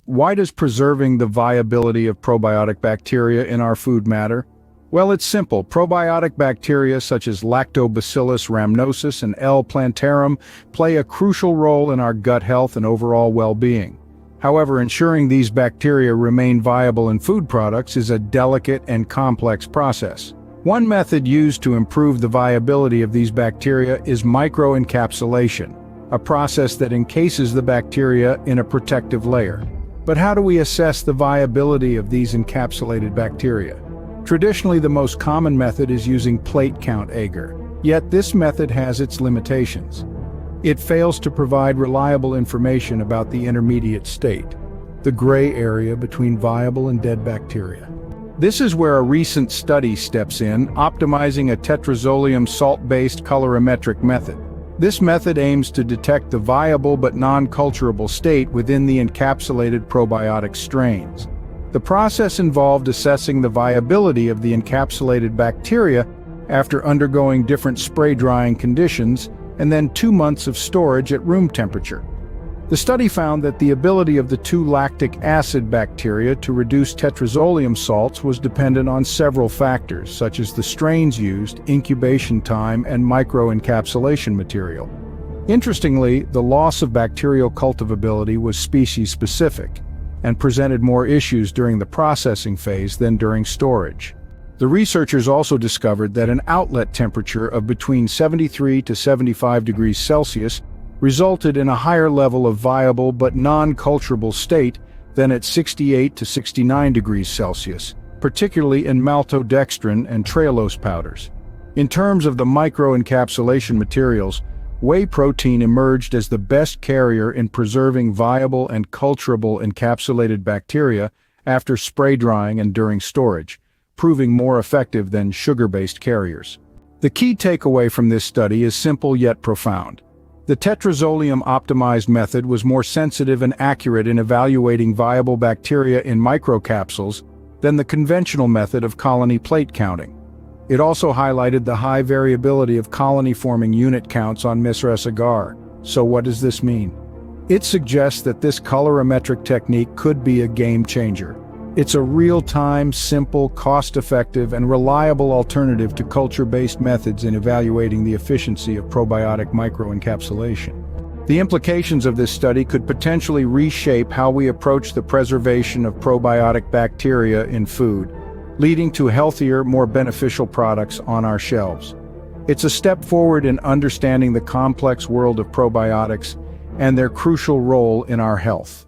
Why does preserving the viability of probiotic bacteria in our food matter? Well, it's simple. Probiotic bacteria such as Lactobacillus rhamnosus and L. plantarum play a crucial role in our gut health and overall well-being. However, ensuring these bacteria remain viable in food products is a delicate and complex process. One method used to improve the viability of these bacteria is microencapsulation, a process that encases the bacteria in a protective layer. But how do we assess the viability of these encapsulated bacteria? Traditionally, the most common method is using plate count agar, yet this method has its limitations. It fails to provide reliable information about the intermediate state, the gray area between viable and dead bacteria. This is where a recent study steps in, optimizing a tetrazolium salt-based colorimetric method. This method aims to detect the viable but non-culturable state within the encapsulated probiotic strains. The process involved assessing the viability of the encapsulated bacteria after undergoing different spray drying conditions and then 2 months of storage at room temperature. The study found that the ability of the 2-lactic acid bacteria to reduce tetrazolium salts was dependent on several factors, such as the strains used, incubation time, and microencapsulation material. Interestingly, the loss of bacterial cultivability was species-specific and presented more issues during the processing phase than during storage. The researchers also discovered that an outlet temperature of between 73 to 75 degrees Celsius resulted in a higher level of viable but non-culturable state than at 68 to 69 degrees Celsius, particularly in maltodextrin and trehalose powders. In terms of the microencapsulation materials, whey protein emerged as the best carrier in preserving viable and culturable encapsulated bacteria after spray drying and during storage, proving more effective than sugar-based carriers. The key takeaway from this study is simple yet profound. The tetrazolium-optimized method was more sensitive and accurate in evaluating viable bacteria in microcapsules than the conventional method of colony plate counting. It also highlighted the high variability of colony-forming unit counts on Microencapsulation agar. So what does this mean? It suggests that this colorimetric technique could be a game-changer. It's a real-time, simple, cost-effective, and reliable alternative to culture-based methods in evaluating the efficiency of probiotic microencapsulation. The implications of this study could potentially reshape how we approach the preservation of probiotic bacteria in food, leading to healthier, more beneficial products on our shelves. It's a step forward in understanding the complex world of probiotics and their crucial role in our health.